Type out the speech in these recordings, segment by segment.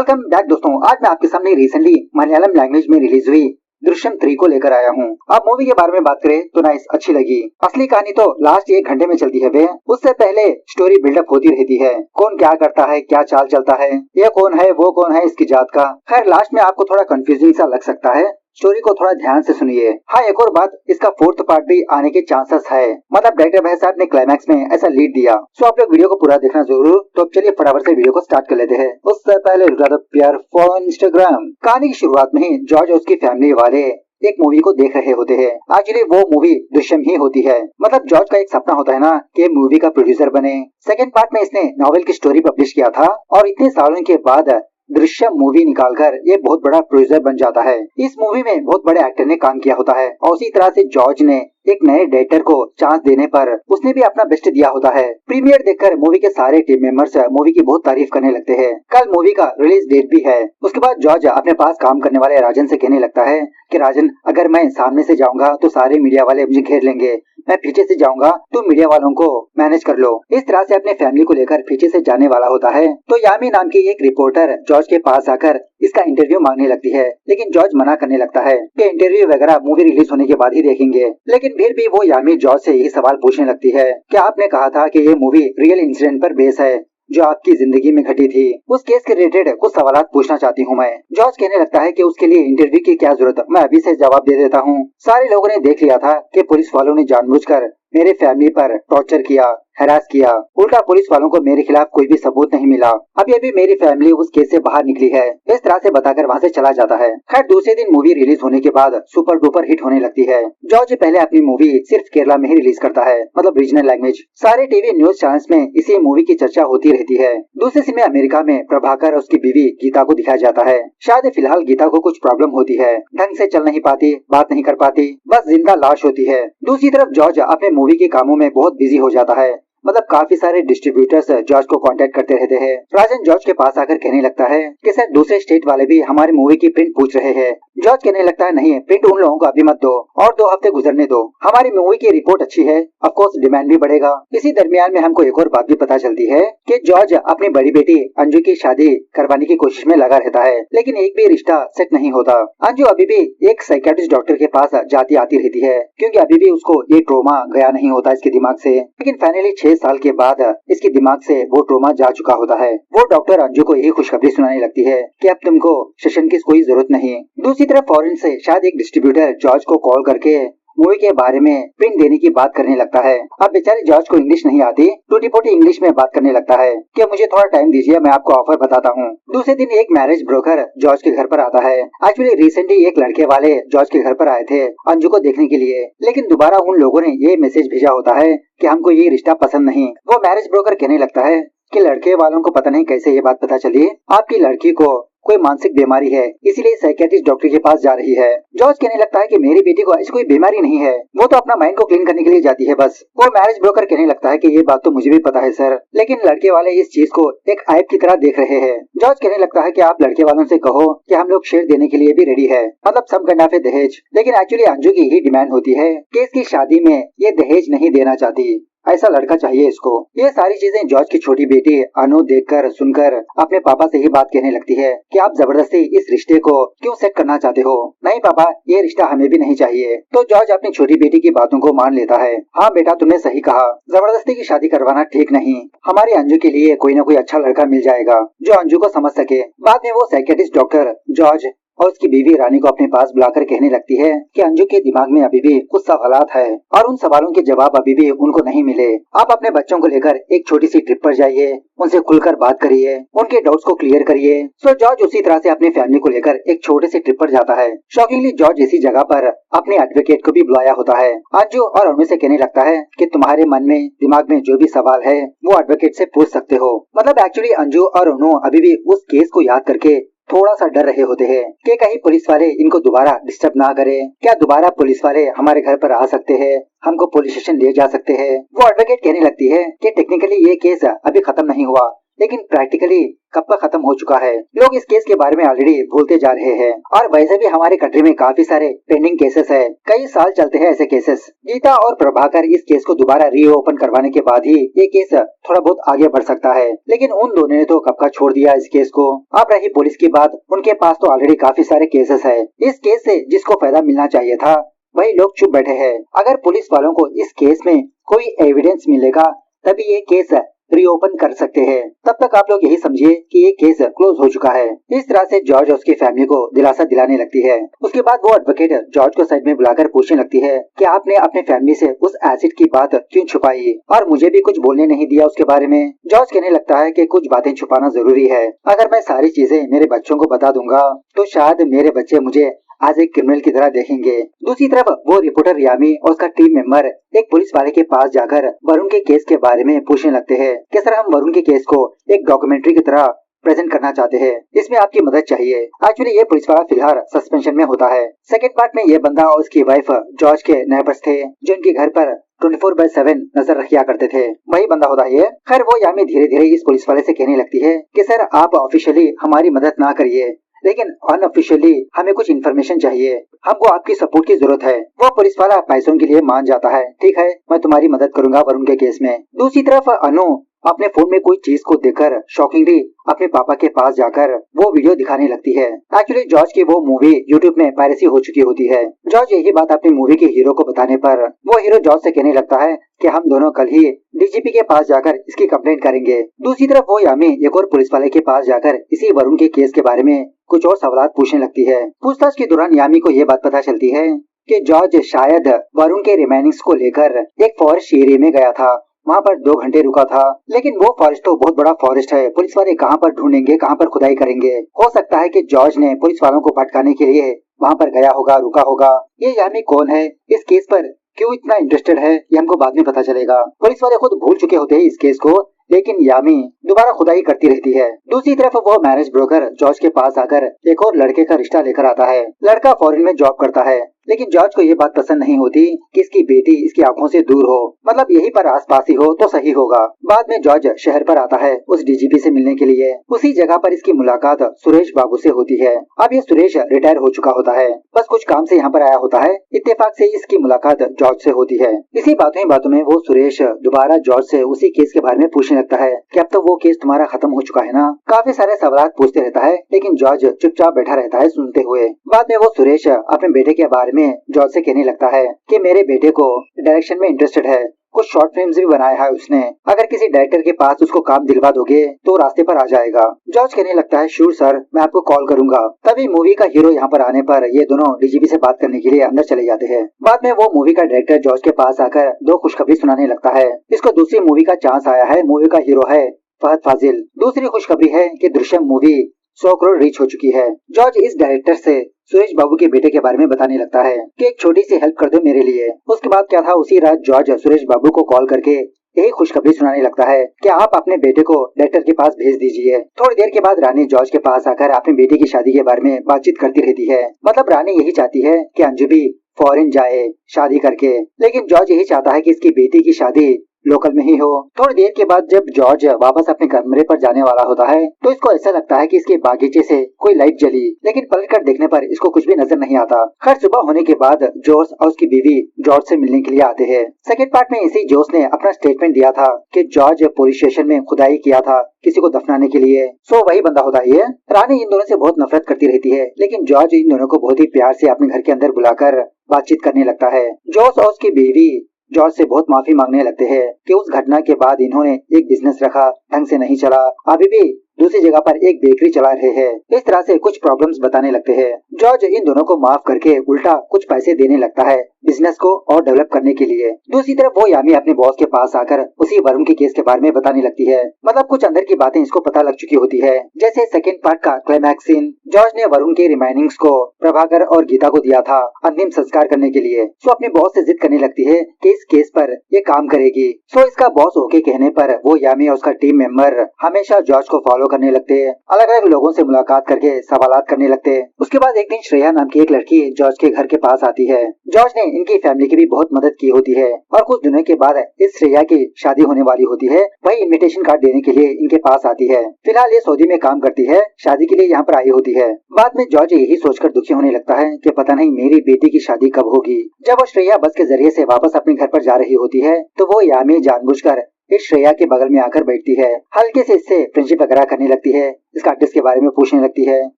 Welcome back दोस्तों। आज मैं आपके सामने रिसेंटली मलयालम लैंग्वेज में रिलीज हुई दृश्यम 3 को लेकर आया हूँ। अब मूवी के बारे में बात करें तो नाइस अच्छी लगी। असली कहानी तो लास्ट 1 घंटे में चलती है उससे पहले स्टोरी बिल्डअप होती रहती है। कौन क्या करता है, क्या चाल चलता है, ये कौन है, वो कौन है, इसकी जात का। खैर लास्ट में आपको थोड़ा कंफ्यूजिंग सा लग सकता है। स्टोरी को थोड़ा ध्यान से सुनिए। हाँ, एक और बात, इसका 4th पार्ट भी आने के चांसेस है। मतलब डायरेक्टर भाई साहब ने क्लाइमैक्स में ऐसा लीड दिया। सो आप लोग वीडियो को पूरा देखना जरूर। तो अब चलिए फटाफट से वीडियो को स्टार्ट कर लेते हैं। उससे पहले प्यार फॉलो इंस्टाग्राम। कहानी की शुरुआत में ही जॉर्ज और उसकी फैमिली वाले एक मूवी को देख रहे होते हैं। एक्चुअली वो मूवी दृश्यम ही होती है। मतलब जॉर्ज का एक सपना होता है ना कि मूवी का प्रोड्यूसर बने। सेकंड पार्ट में इसने नॉवेल की स्टोरी पब्लिश किया था और इतने सालों के बाद दृश्यम मूवी निकालकर ये बहुत बड़ा प्रोड्यूसर बन जाता है। इस मूवी में बहुत बड़े एक्टर ने काम किया होता है और उसी तरह से जॉर्ज ने एक नए डायरेक्टर को चांस देने पर उसने भी अपना बेस्ट दिया होता है। प्रीमियर देखकर मूवी के सारे टीम मेंबर्स मूवी की बहुत तारीफ करने लगते हैं। कल मूवी का रिलीज डेट भी है। उसके बाद जॉर्ज अपने पास काम करने वाले राजन से कहने लगता है कि राजन, अगर मैं सामने से जाऊंगा तो सारे मीडिया वाले मुझे घेर लेंगे, मैं पीछे से जाऊंगा तो मीडिया वालों को मैनेज कर लो। इस तरह से अपने फैमिली को लेकर पीछे से जाने वाला होता है। तो यामी नाम की एक रिपोर्टर जॉर्ज के पास आकर इसका इंटरव्यू मांगने लगती है, लेकिन जॉर्ज मना करने लगता है कि इंटरव्यू वगैरह मूवी रिलीज होने के बाद ही देखेंगे। लेकिन फिर भी वो यामी जॉर्ज से यही सवाल पूछने लगती है कि आपने कहा था कि ये मूवी रियल इंसिडेंट पर बेस है जो आपकी जिंदगी में घटी थी। उस केस के रिलेटेड कुछ सवाल पूछना चाहती हूँ मैं। जॉर्ज कहने लगता है कि उसके लिए इंटरव्यू की क्या जरूरत, मैं अभी से जवाब दे देता हूँ। सारे लोगों ने देख लिया था कि पुलिस वालों ने जानबूझकर मेरे फैमिली पर टॉर्चर किया, हैरास किया। उल्टा पुलिस वालों को मेरे खिलाफ कोई भी सबूत नहीं मिला। अभी अभी मेरी फैमिली उस केस से बाहर निकली है। इस तरह से बताकर वहाँ से चला जाता है। खैर दूसरे दिन मूवी रिलीज होने के बाद सुपर डुपर हिट होने लगती है। जॉर्ज पहले अपनी मूवी सिर्फ केरला में ही रिलीज करता है, मतलब रीजनल लैंग्वेज। सारे टीवी न्यूज चैनल्स में इसी मूवी की चर्चा होती रहती है। दूसरे समय अमेरिका में प्रभाकर और उसकी बीवी गीता को दिखाया जाता है। शायद फिलहाल गीता को कुछ प्रॉब्लम होती है, ढंग से चल नहीं पाती, बात नहीं कर पाती, बस जिंदा लाश होती है। दूसरी तरफ जॉर्ज अपने मूवी के कामों में बहुत बिजी हो जाता है। मतलब काफी सारे डिस्ट्रीब्यूटर्स जॉर्ज को कांटेक्ट करते रहते हैं। राजन जॉर्ज के पास आकर कहने लगता है कि सर दूसरे स्टेट वाले भी हमारी मूवी की प्रिंट पूछ रहे हैं। जॉर्ज कहने लगता है नहीं, प्रिंट उन लोगों को अभी मत दो और 2 हफ्ते गुजरने दो। हमारी मूवी की रिपोर्ट अच्छी है, ऑफ कोर्स डिमांड भी बढ़ेगा। इसी दरमियान में हमको एक और बात भी पता चलती है कि जॉर्ज अपनी बड़ी बेटी अंजू की शादी करवाने की कोशिश में लगा रहता है, लेकिन एक भी रिश्ता सेट नहीं होता। अंजू अभी भी एक साइकियाट्रिस्ट डॉक्टर के पास जाती आती रहती है क्योंकि अभी भी उसको ये ट्रोमा गया नहीं होता इसके दिमाग से। लेकिन फाइनली 6 साल के बाद इसके दिमाग से वो ट्रोमा जा चुका होता है। वो डॉक्टर अंजू को यही खुशखबरी सुनाने लगती है कि अब तुमको सेशन की कोई जरूरत नहीं। दूसरी तरफ फॉरेन से शायद एक डिस्ट्रीब्यूटर जॉर्ज को कॉल करके मूवी के बारे में प्रिंट देने की बात करने लगता है। अब बेचारे जॉर्ज को इंग्लिश नहीं आती, टूटी पोटी इंग्लिश में बात करने लगता है कि मुझे थोड़ा टाइम दीजिए, मैं आपको ऑफर बताता हूँ। दूसरे दिन एक मैरिज ब्रोकर जॉर्ज के घर पर आता है। एक्चुअली रिसेंटली एक लड़के वाले जॉर्ज के घर पर आए थे अंजू को देखने के लिए, लेकिन दोबारा उन लोगों ने ये मैसेज भेजा होता है कि हमको ये रिश्ता पसंद नहीं। वो मैरिज ब्रोकर कहने लगता है कि लड़के वालों को पता नहीं कैसे ये बात पता चली, आपकी लड़की को कोई मानसिक बीमारी है, इसीलिए साइकियाट्रिस्ट डॉक्टर के पास जा रही है। जॉर्ज कहने लगता है कि मेरी बेटी को ऐसी कोई बीमारी नहीं है, वो तो अपना माइंड को क्लीन करने के लिए जाती है बस। वो मैरिज ब्रोकर कहने लगता है कि ये बात तो मुझे भी पता है सर, लेकिन लड़के वाले इस चीज को एक ऐप की तरह देख रहे हैं। जॉर्ज कहने लगता है कि आप लड़के वालों से कहो कि हम लोग शेयर देने के लिए भी रेडी है, मतलब सम काइंड ऑफ दहेज। लेकिन एक्चुअली अंजू की ही डिमांड होती है कि इसकी शादी में ये दहेज नहीं देना चाहती, ऐसा लड़का चाहिए इसको। ये सारी चीजें जॉर्ज की छोटी बेटी अनु देखकर सुनकर अपने पापा से ही बात कहने लगती है कि आप जबरदस्ती इस रिश्ते को क्यों सेट करना चाहते हो। नहीं पापा, ये रिश्ता हमें भी नहीं चाहिए। तो जॉर्ज अपनी छोटी बेटी की बातों को मान लेता है। हाँ बेटा, तुमने सही कहा, जबरदस्ती की शादी करवाना ठीक नहीं। हमारी अंजू के लिए कोई ना कोई अच्छा लड़का मिल जाएगा जो अंजू को समझ सके। बाद में वो साइकियाट्रिस्ट डॉक्टर जॉर्ज और उसकी बीवी रानी को अपने पास बुलाकर कहने लगती है कि अंजू के दिमाग में अभी भी कुछ सवालात है और उन सवालों के जवाब अभी भी उनको नहीं मिले। आप अपने बच्चों को लेकर एक छोटी सी ट्रिप पर जाइए, उनसे खुलकर बात करिए, उनके डाउट्स को क्लियर करिए। सो जॉर्ज उसी तरह से अपनी फैमिली को लेकर एक छोटे से ट्रिप पर जाता है। शॉकिंगली जॉर्ज इसी जगह पर अपने एडवोकेट को भी बुलाया होता है। अंजू और अनु से कहने लगता है कि तुम्हारे मन में दिमाग में जो भी सवाल है वो एडवोकेट से पूछ सकते हो। मतलब एक्चुअली अंजू और अनु अभी भी उस केस को याद करके थोड़ा सा डर रहे होते हैं कि कहीं पुलिस वाले इनको दोबारा डिस्टर्ब ना करें। क्या दोबारा पुलिस वाले हमारे घर पर आ सकते हैं, हमको पुलिस स्टेशन ले जा सकते हैं। वो एडवोकेट कहने लगती है कि टेक्निकली ये केस अभी खत्म नहीं हुआ, लेकिन प्रैक्टिकली कब का खत्म हो चुका है। लोग इस केस के बारे में ऑलरेडी भूलते जा रहे हैं और वैसे भी हमारे कंट्री में काफी सारे पेंडिंग केसेस है, कई साल चलते हैं ऐसे केसेस। गीता और प्रभाकर इस केस को दोबारा रीओपन करवाने के बाद ही ये केस थोड़ा बहुत आगे बढ़ सकता है, लेकिन उन दोनों ने तो कब का छोड़ दिया इस केस को। अब रही पुलिस की बात, उनके पास तो ऑलरेडी काफी सारे केसेस है। इस केस से जिसको फायदा मिलना चाहिए था वही लोग चुप बैठे हैं। अगर पुलिस वालों को इस केस में कोई एविडेंस मिलेगा तभी ये केस रीओपन कर सकते हैं। तब तक आप लोग यही समझिए कि ये केस क्लोज हो चुका है। इस तरह से जॉर्ज और उसकी फैमिली को दिलासा दिलाने लगती है। उसके बाद वो एडवोकेट जॉर्ज को साइड में बुलाकर पूछने लगती है कि आपने अपने फैमिली से उस एसिड की बात क्यों छुपाई और मुझे भी कुछ बोलने नहीं दिया उसके बारे में। जॉर्ज कहने लगता है कि कुछ बातें छुपाना जरूरी है। अगर मैं सारी चीजें मेरे बच्चों को बता दूंगा तो शायद मेरे बच्चे मुझे आज एक क्रिमिनल की तरह देखेंगे। दूसरी तरफ वो रिपोर्टर यामी और उसका टीम मेंबर एक पुलिस वाले के पास जाकर वरुण के केस के बारे में पूछने लगते हैं कि सर हम वरुण के केस को एक डॉक्यूमेंट्री की तरह प्रेजेंट करना चाहते हैं, इसमें आपकी मदद चाहिए। एक्चुअली ये पुलिस वाला फिलहाल सस्पेंशन में होता है। सेकंड पार्ट में ये बंदा और उसकी वाइफ जॉर्ज के नेबर्स थे जो उनके घर पर 24/7 नजर रखा करते थे, वही बंदा होता है ये। खैर वो यामी धीरे धीरे इस पुलिस वाले से कहने लगती है कि सर आप ऑफिशियली हमारी मदद ना करिए, लेकिन अनऑफिशियली हमें कुछ इन्फॉर्मेशन चाहिए, हमको आपकी सपोर्ट की जरूरत है। वो पुलिस वाला पैसों के लिए मान जाता है, ठीक है मैं तुम्हारी मदद करूंगा वरुण के केस में। दूसरी तरफ अनु अपने फोन में कोई चीज को देखकर शॉकिंगली अपने पापा के पास जाकर वो वीडियो दिखाने लगती है। एक्चुअली जॉर्ज की वो मूवी यूट्यूब में पायरेसी हो चुकी होती है। जॉर्ज यही बात अपनी मूवी के हीरो को बताने पर वो हीरो जॉर्ज से कहने लगता है कि हम दोनों कल ही डीजीपी के पास जाकर इसकी कंप्लेंट करेंगे। दूसरी तरफ वो यामी एक और पुलिस वाले के पास जाकर इसी वरुण के केस के बारे में कुछ और सवाल पूछने लगती है। पूछताछ के दौरान यामी को ये बात पता चलती है कि जॉर्ज शायद वरुण के रिमेनिंग्स को लेकर एक फॉरेस्ट एरिया में गया था, वहाँ पर 2 घंटे रुका था, लेकिन वो फॉरेस्ट तो बहुत बड़ा फॉरेस्ट है, पुलिस वाले कहाँ पर ढूंढेंगे, कहाँ पर खुदाई करेंगे। हो सकता है कि जॉर्ज ने पुलिस वालों को भटकाने के लिए वहाँ पर गया होगा, रुका होगा। ये यामी कौन है, इस केस पर क्यों इतना इंटरेस्टेड है, ये हमको बाद में पता चलेगा। पुलिस वाले खुद भूल चुके होते हैं इस केस को, लेकिन यामी दोबारा खुदाई करती रहती है। दूसरी तरफ वो मैरिज ब्रोकर जॉर्ज के पास आकर एक और लड़के का रिश्ता लेकर आता है। लड़का फॉरेन में जॉब करता है, लेकिन जॉर्ज को ये बात पसंद नहीं होती कि इसकी बेटी इसकी आंखों से दूर हो, मतलब यहीं पर आसपास ही हो तो सही होगा। बाद में जॉर्ज शहर पर आता है उस डीजीपी से मिलने के लिए। उसी जगह पर इसकी मुलाकात सुरेश बाबू से होती है। अब ये सुरेश रिटायर हो चुका होता है, बस कुछ काम से यहाँ पर आया होता है। इत्तेफाक से इसकी मुलाकात जॉर्ज से होती है। इसी बातों में वो सुरेश दोबारा जॉर्ज से उसी केस के बारे में पूछने लगता है कि अब तो वो केस तुम्हारा खत्म हो चुका है ना। काफी सारे सवाल पूछते रहता है, लेकिन जॉर्ज चुपचाप बैठा रहता है सुनते हुए। बाद में वो सुरेश अपने बेटे के बारे में जॉर्ज से कहने लगता है कि मेरे बेटे को डायरेक्शन में इंटरेस्टेड है, कुछ शॉर्ट फिल्म्स भी बनाया है उसने, अगर किसी डायरेक्टर के पास उसको काम दिलवा दोगे तो रास्ते पर आ जाएगा। जॉर्ज कहने लगता है श्योर सर, मैं आपको कॉल करूंगा। तभी मूवी का हीरो यहाँ पर आने पर ये दोनों डीजीपी से बात करने के लिए अंदर चले जाते हैं। बाद में वो मूवी का डायरेक्टर जॉर्ज के पास आकर 2 खुशखबरी सुनाने लगता है। इसको दूसरी मूवी का चांस आया है, मूवी का हीरो है फहद फाजिल। दूसरी खुशखबरी है कि दृश्यम मूवी 100 करोड़ रीच हो चुकी है। जॉर्ज इस डायरेक्टर से सुरेश बाबू के बेटे के बारे में बताने लगता है कि एक छोटी सी हेल्प कर दो मेरे लिए। उसके बाद क्या था, उसी रात जॉर्ज सुरेश बाबू को कॉल करके यही खुशखबरी सुनाने लगता है कि आप अपने बेटे को डायरेक्टर के पास भेज दीजिए। थोड़ी देर के बाद रानी जॉर्ज के पास आकर अपने बेटे की शादी के बारे में बातचीत करती रहती है। मतलब रानी यही चाहती है कि अंजू भी फॉरेन जाए शादी करके, लेकिन जॉर्ज यही चाहता है कि इसकी बेटी की शादी लोकल में ही हो। थोड़ी देर के बाद जब जॉर्ज वापस अपने कमरे पर जाने वाला होता है तो इसको ऐसा लगता है कि इसके बागीचे से कोई लाइट जली, लेकिन पलटकर देखने पर इसको कुछ भी नजर नहीं आता। खैर सुबह होने के बाद जोस और उसकी बीवी जॉर्ज से मिलने के लिए आते हैं। सेकंड पार्ट में इसी जोस ने अपना स्टेटमेंट दिया था कि जॉर्ज पुलिस स्टेशन में खुदाई किया था किसी को दफनाने के लिए। सो वही बंदा होता है ये। रानी इन दोनों से बहुत नफरत करती रहती है, लेकिन जॉर्ज इन दोनों को बहुत ही प्यार से अपने घर के अंदर बुलाकर बातचीत करने लगता है। जोस और उसकी बीवी जॉर्ज से बहुत माफी मांगने लगते हैं कि उस घटना के बाद इन्होंने एक बिजनेस रखा, ढंग से नहीं चला, अभी भी दूसरी जगह पर एक बेकरी चला रहे हैं। इस तरह से कुछ प्रॉब्लम्स बताने लगते हैं। जॉर्ज इन दोनों को माफ करके उल्टा कुछ पैसे देने लगता है बिजनेस को और डेवलप करने के लिए। दूसरी तरफ वो यामी अपने बॉस के पास आकर उसी वरुण के केस के बारे में बताने लगती है। मतलब कुछ अंदर की बातें इसको पता लग चुकी होती है। जैसे सेकंड पार्ट का क्लाइमैक्स सीन, जॉर्ज ने वरुण के रिमाइनिंग्स को प्रभाकर और गीता को दिया था अंतिम संस्कार करने के लिए। सो अपने बॉस से जिद करने लगती है कि इस केस पर ये काम करेगी। सो इसका बॉस ओके कहने पर वो यामी और उसका टीम मेंबर हमेशा जॉर्ज को फॉलो करने लगते, अलग अलग लोगों से मुलाकात करके सवालात करने लगते। उसके बाद एक दिन श्रेया नाम की एक लड़की जॉर्ज के घर के पास आती है। जॉर्ज ने इनकी फैमिली की भी बहुत मदद की होती है और कुछ दिनों के बाद इस श्रेया की शादी होने वाली होती है। वही इनविटेशन कार्ड देने के लिए इनके पास आती है। फिलहाल ये सऊदी में काम करती है, शादी के लिए यहाँ पर आई होती है। बाद में जॉर्ज यही सोचकर दुखी होने लगता है कि पता नहीं मेरी बेटी की शादी कब होगी। जब वो श्रेया बस के जरिए से वापस अपने घर पर जा रही होती है तो वो यामी जानबूझकर इस श्रेया के बगल में आकर बैठती है, हल्के से इससे फ्रेंडशिप वगैरह करने लगती है, इसका एड्रेस के बारे में पूछने लगती है।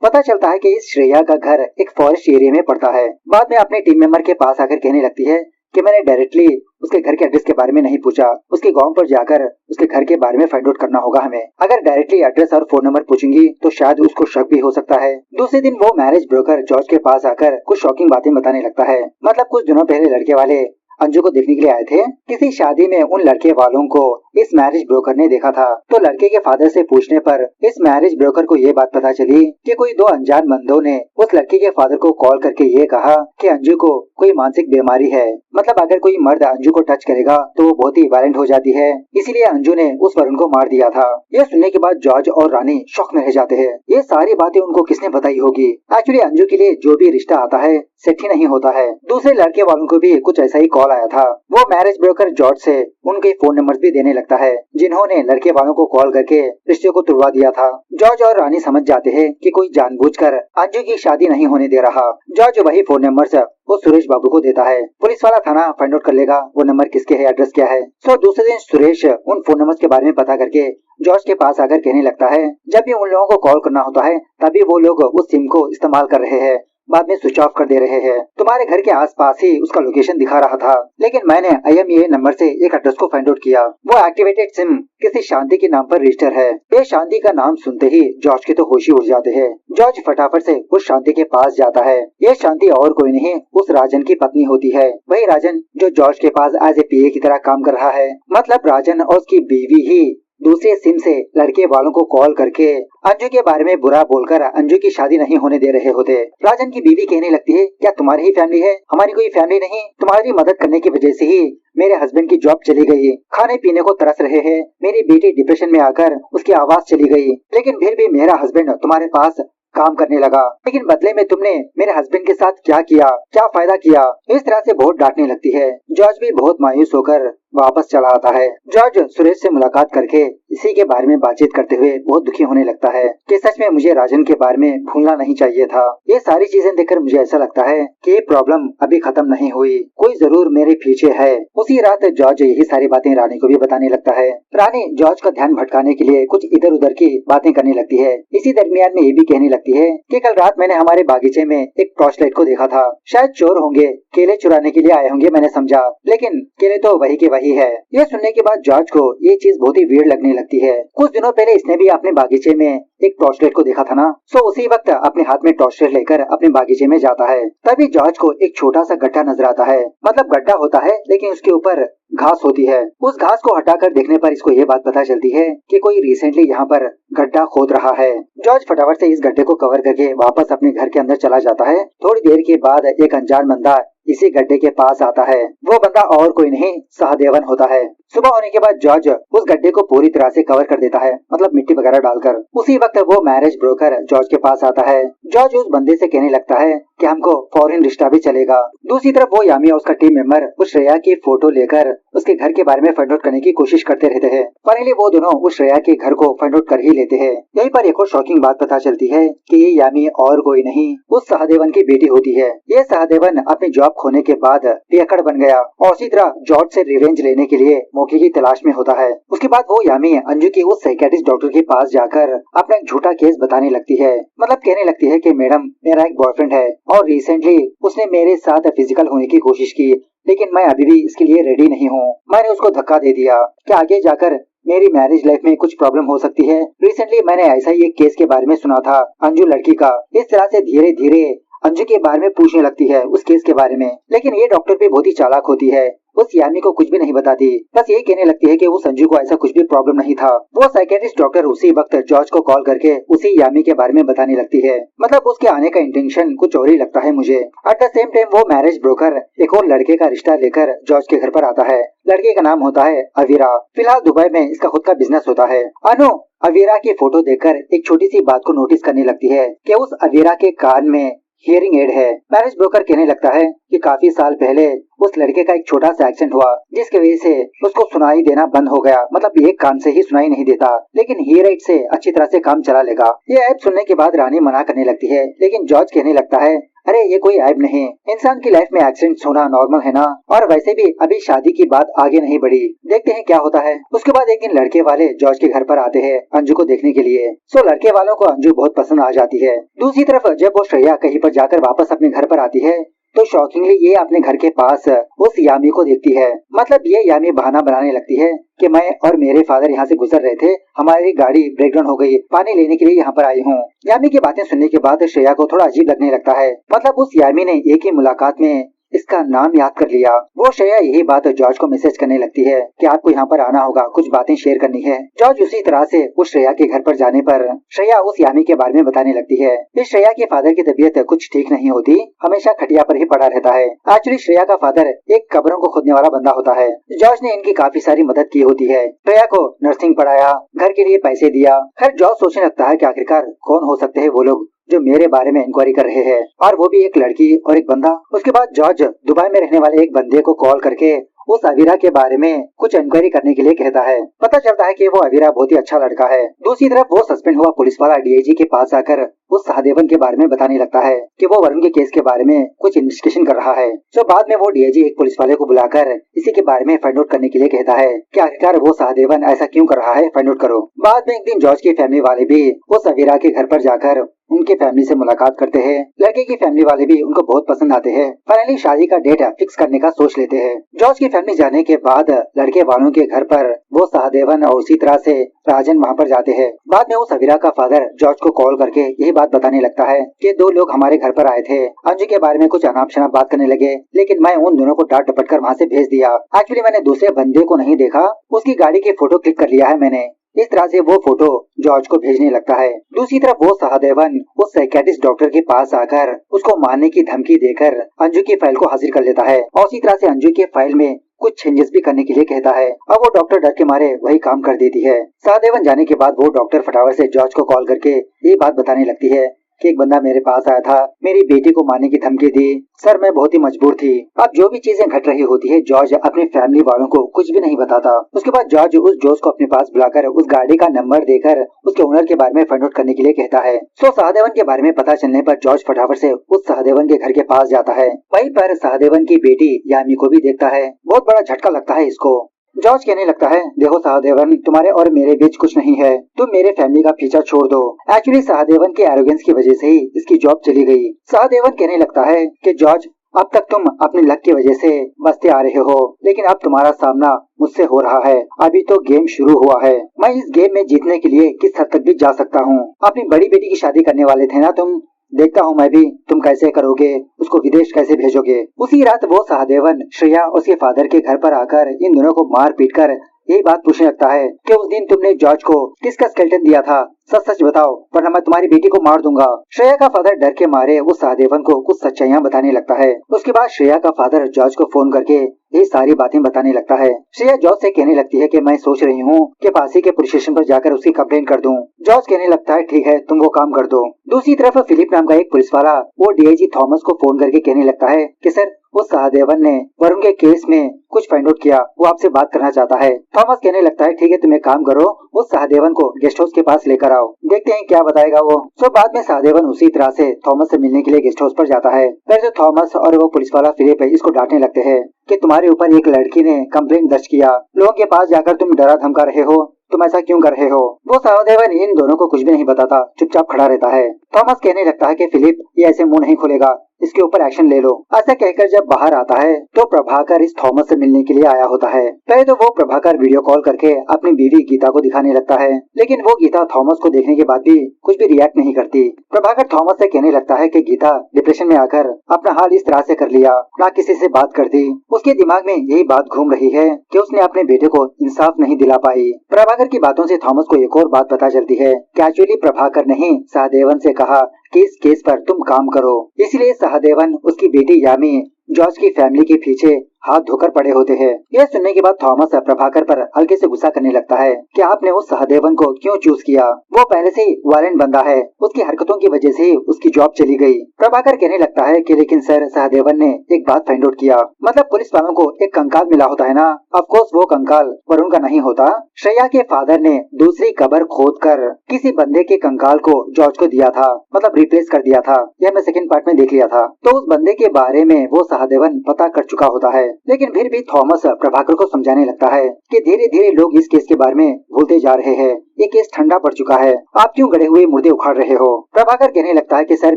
पता चलता है कि इस श्रेया का घर एक फॉरेस्ट एरिया में पड़ता है। बाद में अपने टीम मेंबर के पास आकर कहने लगती है कि मैंने डायरेक्टली उसके घर के एड्रेस के बारे में नहीं पूछा, उसके गांव पर जाकर उसके घर के बारे में फाइंड आउट करना होगा हमें। अगर डायरेक्टली एड्रेस और फोन नंबर पूछूंगी तो शायद उसको शक भी हो सकता है। दूसरे दिन वो मैरिज ब्रोकर जॉर्ज के पास आकर कुछ शॉकिंग बातें बताने लगता है। मतलब कुछ दिनों पहले लड़के वाले अंजू को देखने के लिए आए थे। किसी शादी में उन लड़के वालों को इस मैरिज ब्रोकर ने देखा था, तो लड़के के फादर से पूछने पर इस मैरिज ब्रोकर को ये बात पता चली कि कोई दो अनजान बंदों ने उस लड़के के फादर को कॉल करके ये कहा कि अंजू को कोई मानसिक बीमारी है। मतलब अगर कोई मर्द अंजू को टच करेगा तो वो बहुत ही वायलेंट हो जाती है, इसीलिए अंजू ने उस वरुण को मार दिया था। ये सुनने के बाद जॉर्ज और रानी शॉक में रह जाते हैं। ये सारी बातें उनको किसने बताई होगी। एक्चुअली अंजू के लिए जो भी रिश्ता आता है सेट ही नहीं होता है। दूसरे लड़के वालों को भी कुछ ऐसा ही कॉल आया था। वो मैरिज ब्रोकर जॉर्ज से उनके फोन नंबर भी देने लगता है, जिन्होंने लड़के वालों को कॉल करके रिश्ते को तुड़वा दिया था। जॉर्ज और रानी समझ जाते हैं कि कोई जानबूझकर अंजू की शादी नहीं होने दे रहा। जॉर्ज वही फोन नंबर वो सुरेश बाबू को देता है। पुलिस वाला थाना फाइंड आउट कर लेगा वो नंबर किसके है, एड्रेस क्या है। सो दूसरे दिन सुरेश उन फोन नंबर के बारे में पता करके जॉर्ज के पास आकर कहने लगता है जब भी उन लोगों को कॉल करना होता है तभी वो लोग उस सिम को इस्तेमाल कर रहे हैं, बाद में स्विच ऑफ कर दे रहे हैं। तुम्हारे घर के आसपास ही उसका लोकेशन दिखा रहा था, लेकिन मैंने IMEI नंबर से एक एड्रेस को फाइंड आउट किया। वो एक्टिवेटेड सिम किसी शांति के नाम पर रजिस्टर है। ये शांति का नाम सुनते ही जॉर्ज के तो होश ही उड़ जाते हैं। जॉर्ज फटाफट से उस शांति के पास जाता है। ये शांति और कोई नहीं उस राजन की पत्नी होती है। वही राजन जो जॉर्ज के पास एज ए PA की तरह काम कर रहा है। मतलब राजन और उसकी बीवी ही दूसरे सिम से लड़के वालों को कॉल करके अंजू के बारे में बुरा बोलकर अंजू की शादी नहीं होने दे रहे होते। राजन की बीवी कहने लगती है क्या तुम्हारी ही फैमिली है, हमारी कोई फैमिली नहीं। तुम्हारी मदद करने की वजह से ही मेरे हस्बैंड की जॉब चली गई, खाने पीने को तरस रहे हैं, मेरी बेटी डिप्रेशन में आकर उसकी आवाज चली गई, लेकिन फिर भी मेरा हस्बैंड तुम्हारे पास काम करने लगा। लेकिन बदले में तुमने मेरे हस्बैंड के साथ क्या किया, क्या फायदा किया। इस तरह से बहुत डांटने लगती है। जॉर्ज भी बहुत मायूस होकर वापस चला आता है। जॉर्ज सुरेश से मुलाकात करके इसी के बारे में बातचीत करते हुए बहुत दुखी होने लगता है कि सच में मुझे राजन के बारे में भूलना नहीं चाहिए था। ये सारी चीजें देखकर मुझे ऐसा लगता है कि ये प्रॉब्लम अभी खत्म नहीं हुई, कोई जरूर मेरे पीछे है। उसी रात जॉर्ज यही सारी बातें रानी को भी बताने लगता है। रानी जॉर्ज का ध्यान भटकाने के लिए कुछ इधर उधर की बातें करने लगती है। इसी दरमियान में ये भी कहने लगती है कि कल रात मैंने हमारे बागीचे में एक टॉर्च लाइट को देखा था, शायद चोर होंगे, केले चुराने के लिए आए होंगे मैंने समझा, लेकिन केले तो वही के वही है। ये सुनने के बाद जॉर्ज को ये चीज बहुत ही वियर्ड लगने लगती है। कुछ दिनों पहले इसने भी अपने बागीचे में एक टॉर्च लाइट को देखा था ना। सो उसी वक्त अपने हाथ में टॉर्च लाइट लेकर अपने बागीचे में जाता है। तभी जॉर्ज को एक छोटा सा गड्ढा नजर आता है। मतलब गड्ढा होता है लेकिन उसके ऊपर घास होती है। उस घास को हटाकर देखने पर इसको ये बात पता चलती है कि कोई रिसेंटली यहाँ पर गड्ढा खोद रहा है। जॉर्ज फटाफट से इस गड्ढे को कवर करके वापस अपने घर के अंदर चला जाता है। थोड़ी देर के बाद एक अनजान बंदा इसी गड्ढे के पास आता है। वो बंदा और कोई नहीं सहदेवन होता है। सुबह होने के बाद जॉर्ज उस गड्ढे को पूरी तरह से कवर कर देता है, मतलब मिट्टी वगैरह डालकर। उसी वक्त वो मैरिज ब्रोकर जॉर्ज के पास आता है। जॉर्ज उस बंदे से कहने लगता है कि हमको फॉरेन रिश्ता भी चलेगा। दूसरी तरफ वो यामी और उसका टीम मेंबर उस श्रेया की फोटो लेकर उसके घर के बारे में फाइंड आउट करने की कोशिश करते रहते हैं। फाइनली वो दोनों उस श्रेया के घर को फाइंड आउट कर ही लेते हैं। यहीं पर एक और शॉकिंग बात पता चलती है कि ये यामी और कोई नहीं उस सहदेवन की बेटी होती है। ये सहदेवन अपनी जॉब खोने के बाद पियक्कड़ बन गया और उसी तरह जॉर्ज से रिवेंज लेने के लिए मौके की तलाश में होता है। उसके बाद वो यामी अंजू की उस साइकियाट्रिस्ट डॉक्टर के पास जाकर अपना एक झूठा केस बताने लगती है। मतलब कहने लगती है कि मैडम मेरा एक बॉयफ्रेंड है और रिसेंटली उसने मेरे साथ फिजिकल होने की कोशिश की, लेकिन मैं अभी भी इसके लिए रेडी नहीं हूँ। मैंने उसको धक्का दे दिया। क्या आगे जाकर मेरी मैरिज लाइफ में कुछ प्रॉब्लम हो सकती है। रिसेंटली मैंने ऐसा ही एक केस के बारे में सुना था अंजू लड़की का। इस तरह से धीरे धीरे अंजू के बारे में पूछने लगती है उस केस के बारे में। लेकिन ये डॉक्टर भी बहुत ही चालाक होती है, उस यामी को कुछ भी नहीं बताती, बस यही कहने लगती है कि उस अंजू को ऐसा कुछ भी प्रॉब्लम नहीं था। वो साइकियाट्रिस्ट डॉक्टर उसी वक्त जॉर्ज को कॉल करके उसी यामी के बारे में बताने लगती है। मतलब उसके आने का इंटेंशन कुछ और ही लगता है मुझे। एट द सेम टाइम वो मैरिज ब्रोकर एक और लड़के का रिश्ता लेकर जॉर्ज के घर पर आता है। लड़के का नाम होता है अवीरा। फिलहाल दुबई में इसका खुद का बिजनेस होता है। अनु अवीरा की फोटो देखकर एक छोटी सी बात को नोटिस करने लगती है कि उस अवीरा के कान में हियरिंग एड है। मैरिज ब्रोकर कहने लगता है कि काफी साल पहले उस लड़के का एक छोटा सा एक्सीडेंट हुआ जिसकी वजह से उसको सुनाई देना बंद हो गया, मतलब एक कान से ही सुनाई नहीं देता, लेकिन हियर एड से अच्छी तरह से काम चला लेगा। ये ऐप सुनने के बाद रानी मना करने लगती है, लेकिन जॉर्ज कहने लगता है अरे ये कोई ऐप नहीं, इंसान की लाइफ में एक्सीडेंट होना नॉर्मल है ना, और वैसे भी अभी शादी की बात आगे नहीं बढ़ी, देखते हैं क्या होता है। उसके बाद एक दिन लड़के वाले जॉर्ज के घर पर आते हैं अंजू को देखने के लिए। सो लड़के वालों को अंजू बहुत पसंद आ जाती है। दूसरी तरफ जब वो श्रेया कहीं पर जाकर वापस अपने घर पर आती है तो शॉकिंगली ये अपने घर के पास उस यामी को देखती है। मतलब ये यामी बहाना बनाने लगती है कि मैं और मेरे फादर यहाँ से गुजर रहे थे, हमारी गाड़ी ब्रेकडाउन हो गई, पानी लेने के लिए यहाँ पर आई हूँ। यामी की बातें सुनने के बाद श्रेया को थोड़ा अजीब लगने लगता है, मतलब उस यामी ने एक ही मुलाकात में इसका नाम याद कर लिया। वो श्रेया यही बात जॉर्ज को मैसेज करने लगती है कि आपको यहाँ पर आना होगा, कुछ बातें शेयर करनी है। जॉर्ज उसी तरह से उस श्रेया के घर पर जाने पर श्रेया उस यामी के बारे में बताने लगती है। इस श्रेया के फादर की तबीयत कुछ ठीक नहीं होती, हमेशा खटिया पर ही पड़ा रहता है। एक्चुअली श्रेया का फादर एक कब्रों को खोदने वाला बंदा होता है। जॉर्ज ने इनकी काफी सारी मदद की होती है, श्रेया को नर्सिंग पढ़ाया, घर के लिए पैसे दिया। खैर जॉर्ज सोचने लगता है कि आखिरकार कौन हो सकते हैं वो लोग जो मेरे बारे में इंक्वायरी कर रहे हैं, और वो भी एक लड़की और एक बंदा। उसके बाद जॉर्ज दुबई में रहने वाले एक बंदे को कॉल करके उस अवीरा के बारे में कुछ इंक्वायरी करने के लिए कहता है। पता चलता है कि वो अवीरा बहुत ही अच्छा लड़का है। दूसरी तरफ वो सस्पेंड हुआ पुलिस वाला डीआईजी के पास आकर उस सहदेवन के बारे में बताने लगता है कि वो वरुण के केस के बारे में कुछ इन्वेस्टिगेशन कर रहा है। तो बाद में वो डीआईजी एक पुलिस वाले को बुलाकर इसी के बारे में फाइंड आउट करने के लिए कहता है कि आखिरकार वो सहदेवन ऐसा क्यों कर रहा है, फाइंड आउट करो। बाद में एक दिन जॉर्ज की फैमिली वाले भी उस अवीरा के घर पर जाकर उनके फैमिली से मुलाकात करते हैं। लड़के की फैमिली वाले भी उनको बहुत पसंद आते हैं। फाइनली शादी का डेट फिक्स करने का सोच लेते हैं। जॉर्ज की फैमिली जाने के बाद लड़के वालों के घर पर वो सहदेवन और उसी तरह से राजन वहाँ पर जाते हैं। बाद में उस अवीरा का फादर जॉर्ज को कॉल करके यही बात बताने लगता है कि दो लोग हमारे घर पर आए थे, अंजू के बारे में कुछ अनाप शनाप बात करने लगे, लेकिन मैं उन दोनों को डांट डपट कर वहाँ से भेज दिया। एक्चुअली मैंने दूसरे बंदे को नहीं देखा, उसकी गाड़ी की फोटो क्लिक कर लिया है मैंने। इस तरह से वो फोटो जॉर्ज को भेजने लगता है। दूसरी तरफ वो सहदेवन उस साइकियाट्रिस्ट डॉक्टर के पास आकर उसको मारने की धमकी देकर अंजू की फाइल को हाजिर कर लेता है, और इसी तरह से अंजू के फाइल में कुछ चेंजेस भी करने के लिए कहता है। अब वो डॉक्टर डर के मारे वही काम कर देती है। सहदेवन जाने के बाद वो डॉक्टर फटाफट से जॉर्ज को कॉल करके ये बात बताने लगती है कि एक बंदा मेरे पास आया था, मेरी बेटी को मारने की धमकी दी, सर मैं बहुत ही मजबूर थी। अब जो भी चीजें घट रही होती है जॉर्ज अपने फैमिली वालों को कुछ भी नहीं बताता। उसके बाद जॉर्ज उस जोश को अपने पास बुलाकर उस गाड़ी का नंबर देकर उसके ओनर के बारे में फाइंड आउट करने के लिए कहता है। सो सहदेवन के बारे में पता चलने पर जॉर्ज फटाफट से उस सहदेवन के घर के पास जाता है। वहीं पर सहदेवन की बेटी यामी को भी देखता है। बहुत बड़ा झटका लगता है इसको। जॉर्ज कहने लगता है देखो सहदेवन, तुम्हारे और मेरे बीच कुछ नहीं है, तुम मेरे फैमिली का पीछा छोड़ दो। एक्चुअली सहदेवन के एरोगेंस की वजह से ही इसकी जॉब चली गई। सहदेवन कहने लगता है कि जॉर्ज अब तक तुम अपनी लक की वजह से बचते आ रहे हो, लेकिन अब तुम्हारा सामना मुझसे हो रहा है। अभी तो गेम शुरू हुआ है, मैं इस गेम में जीतने के लिए किस हद तक भी जा सकता हूँ। अपनी बड़ी बेटी की शादी करने वाले थे ना तुम, देखता हूँ मैं भी तुम कैसे करोगे, उसको विदेश कैसे भेजोगे। उसी रात वो सहदेवन श्रेया उसके फादर के घर पर आकर इन दोनों को मार पीट कर यही बात पूछने लगता है कि उस दिन तुमने जॉर्ज को किसका स्केलेटन दिया था, सच सच बताओ वरना मैं तुम्हारी बेटी को मार दूंगा। श्रेया का फादर डर के मारे उस सहदेवन को कुछ सच्चाइयां बताने लगता है। उसके बाद श्रेया का फादर जॉर्ज को फोन करके ये सारी बातें बताने लगता है। श्रेया जॉर्ज से कहने लगती है कि मैं सोच रही हूँ कि फांसी के पुलिस स्टेशन पर जाकर उसकी कंप्लेंट कर दूं। जॉर्ज कहने लगता है ठीक है तुम वो काम कर दो। दूसरी तरफ फिलिप नाम का एक पुलिस वाला वो डीआईजी थॉमस को फोन करके कहने लगता है कि सर उस सहदेवन ने वरुण के केस में कुछ फाइंड आउट किया, वो आपसे बात करना चाहता है। थॉमस कहने लगता है ठीक है तुम एक काम करो, उस सहदेवन को गेस्ट हाउस के पास लेकर आओ, देखते हैं क्या बताएगा वो। तो बाद में सहदेवन उसी तरह से थॉमस से मिलने के लिए गेस्ट हाउस पर जाता है। फिर जो थॉमस और वो पुलिस वाला फिलिप है इसको डांटने लगते हैं कि तुम्हारे ऊपर एक लड़की ने कंप्लेंट दर्ज किया, लोगों के पास जाकर तुम डरा धमका रहे हो, तुम ऐसा क्यों कर रहे हो। वो सहदेवन इन दोनों को कुछ भी नहीं बताता, चुपचाप खड़ा रहता है। थॉमस कहने लगता है कि फिलिप ये ऐसे मुंह नहीं खोलेगा, इसके ऊपर एक्शन ले लो। ऐसा कहकर जब बाहर आता है तो प्रभाकर इस थॉमस से मिलने के लिए आया होता है। पहले तो वो प्रभाकर वीडियो कॉल करके अपनी बीवी गीता को दिखाने लगता है, लेकिन वो गीता थॉमस को देखने के बाद भी कुछ भी रिएक्ट नहीं करती। प्रभाकर थॉमस से कहने लगता है कि गीता डिप्रेशन में आकर अपना हाल इस तरह से कर लिया, ना किसी से बात करती। उसके दिमाग में यही बात घूम रही है कि उसने अपने बेटे को इंसाफ नहीं दिला पाई। प्रभाकर की बातों से थॉमस को एक और बात पता चलती है कि एक्चुअली प्रभाकर ने ही सहदेवन से कहा कि इस केस पर तुम काम करो, इसलिए सहदेवन उसकी बेटी यामी जॉर्ज की फैमिली के पीछे हाथ धोकर पड़े होते हैं। यह सुनने के बाद थॉमस प्रभाकर पर हल्के से गुस्सा करने लगता है कि आपने उस सहदेवन को क्यों चूज किया। वो पहले से ही वायलेंट बंदा है, उसकी हरकतों की वजह से ही उसकी जॉब चली गई। प्रभाकर कहने लगता है कि लेकिन सर, सहदेवन ने एक बात फाइंड आउट किया, मतलब पुलिस वालों को एक कंकाल मिला होता है ना, ऑफ कोर्स वो कंकाल वरुण का नहीं होता। श्रेया के फादर ने दूसरी कब्र खोदकर किसी बंदे के कंकाल को जॉर्ज को दिया था, मतलब रिप्लेस कर दिया था। यह मैं सेकंड पार्ट में देख लिया था। तो उस बंदे के बारे में वो सहदेवन पता कर चुका होता है। लेकिन फिर भी थॉमस प्रभाकर को समझाने लगता है कि धीरे धीरे लोग इस केस के बारे में भूलते जा रहे हैं, ये केस ठंडा पड़ चुका है, आप क्यों गड़े हुए मुर्दे उखाड़ रहे हो। प्रभाकर कहने लगता है कि सर,